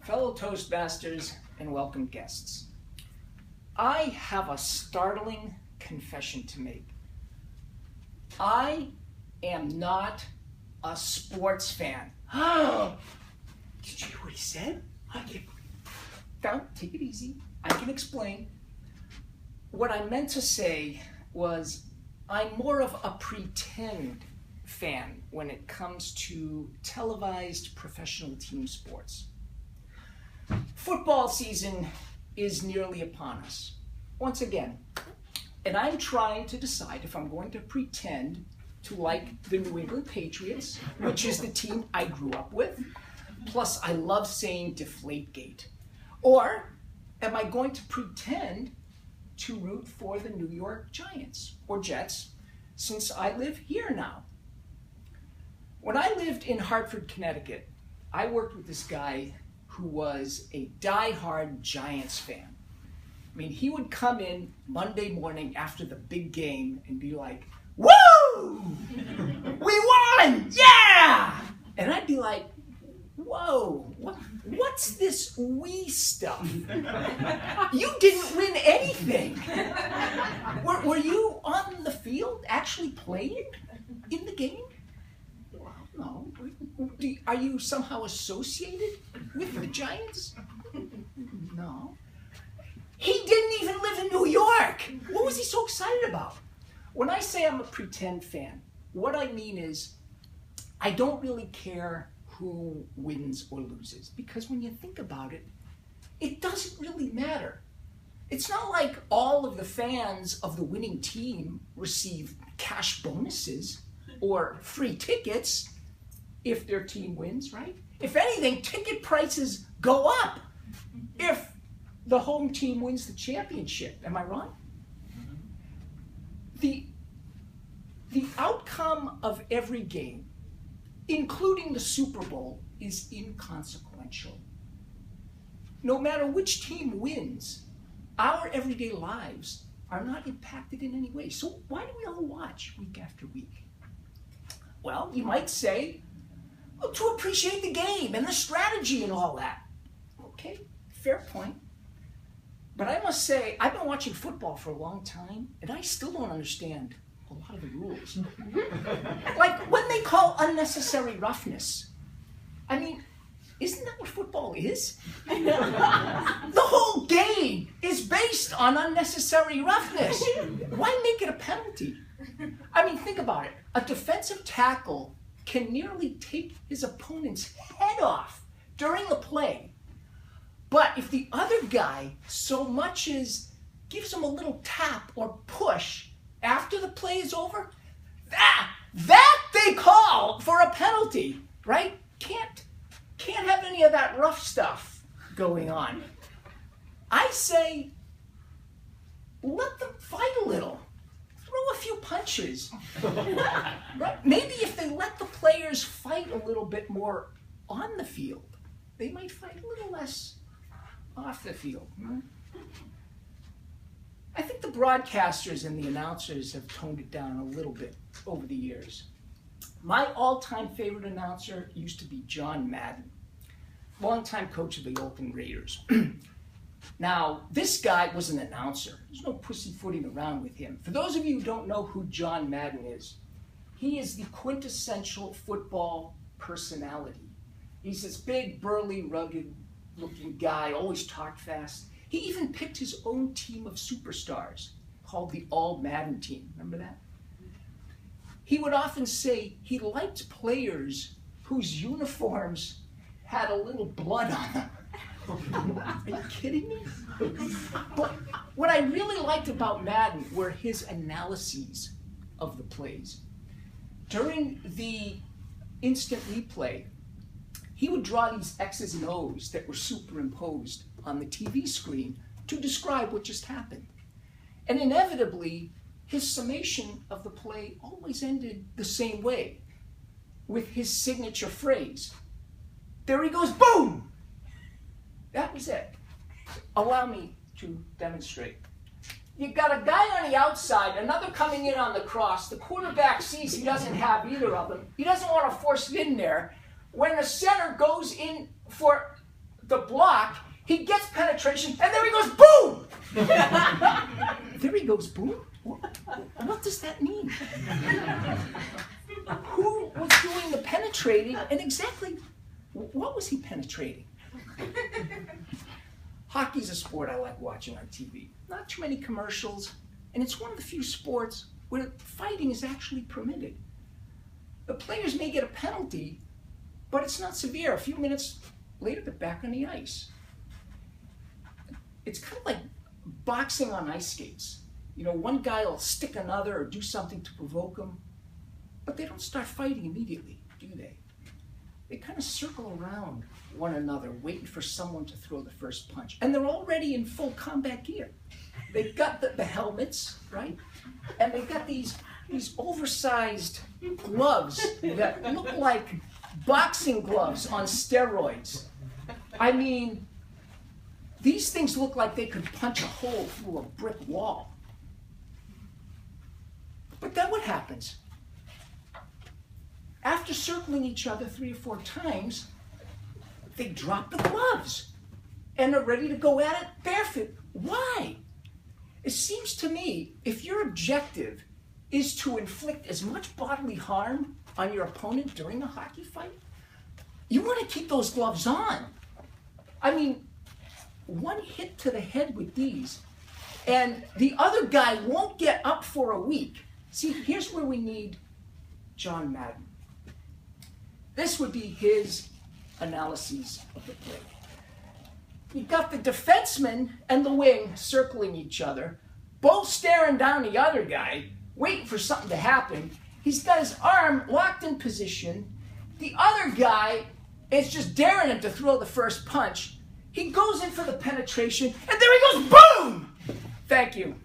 fellow Toastmasters, and welcome guests. I have a startling confession to make. I am not a sports fan. Did you hear what he said? Don't take it easy. I can explain. What I meant to say was I'm more of a pretend fan when it comes to televised professional team sports. Football season is nearly upon us, once again, and I'm trying to decide if I'm going to pretend to like the New England Patriots, which is the team I grew up with, plus I love saying Deflategate, or am I going to pretend to root for the New York Giants or Jets, since I live here now. When I lived in Hartford, Connecticut, I worked with this guy who was a die-hard Giants fan. I mean, he would come in Monday morning after the big game and be like, "Woo! We won! Yeah!" And I'd be like, "Whoa, what's this we stuff? You didn't win anything. Were you on the field actually playing in the game? Well, no. Are you somehow associated with the Giants? No. He didn't even live in New York. What was he so excited about?" When I say I'm a pretend fan, what I mean is I don't really care who wins or loses, because when you think about it, it doesn't really matter. It's not like all of the fans of the winning team receive cash bonuses or free tickets if their team wins, right? If anything, ticket prices go up if the home team wins the championship. Am I wrong? The outcome of every game, including the Super Bowl, is inconsequential. No matter which team wins, our everyday lives are not impacted in any way. So why do we all watch week after week? Well, you might say, well, to appreciate the game and the strategy and all that. Okay, fair point. But I must say, I've been watching football for a long time, and I still don't understand a lot of the rules. Like when they call unnecessary roughness. I mean, isn't that what football is? The whole game is based on unnecessary roughness. Why make it a penalty? I mean, think about it. A defensive tackle can nearly take his opponent's head off during the play. But if the other guy so much as gives him a little tap or push after the play is over, that they call for a penalty, right? Can't have any of that rough stuff going on. I say, let them fight a little. Throw a few punches. Right? Maybe if they let the players fight a little bit more on the field, they might fight a little less off the field. I think the broadcasters and the announcers have toned it down a little bit over the years. My all-time favorite announcer used to be John Madden, longtime coach of the Oakland Raiders. Now, this guy was an announcer. There's no pussyfooting around with him. For those of you who don't know who John Madden is, he is the quintessential football personality. He's this big, burly, rugged-looking guy, always talked fast. He even picked his own team of superstars called the All Madden team. Remember that? He would often say he liked players whose uniforms had a little blood on them. Are you kidding me? But what I really liked about Madden were his analyses of the plays. During the instant replay, he would draw these X's and O's that were superimposed on the TV screen to describe what just happened. And inevitably, his summation of the play always ended the same way, with his signature phrase. There he goes, boom! That was it. Allow me to demonstrate. You got a guy on the outside, another coming in on the cross. The quarterback sees he doesn't have either of them. He doesn't want to force it in there. When the center goes in for the block, he gets penetration, and there he goes, boom! There he goes, boom? What does that mean? Who was doing the penetrating, and exactly what was he penetrating? Hockey's a sport I like watching on TV. Not too many commercials, and it's one of the few sports where fighting is actually permitted. The players may get a penalty, but it's not severe. A few minutes later, they're back on the ice. It's kind of like boxing on ice skates. You know, one guy will stick another or do something to provoke him, but they don't start fighting immediately, do they? They kind of circle around one another, waiting for someone to throw the first punch. And they're already in full combat gear. They've got the helmets, right? And they've got these oversized gloves that look like boxing gloves on steroids. I mean, these things look like they could punch a hole through a brick wall. But then what happens? After circling each other 3 or 4 times, they drop the gloves and are ready to go at it barefoot. Why? It seems to me, if your objective is to inflict as much bodily harm on your opponent during a hockey fight, you want to keep those gloves on. I mean, one hit to the head with these, and the other guy won't get up for a week. See, here's where we need John Madden. This would be his analyses of the play. You've got the defenseman and the wing circling each other, both staring down the other guy, waiting for something to happen. He's got his arm locked in position. The other guy is just daring him to throw the first punch. He goes in for the penetration, and there he goes, boom! Thank you.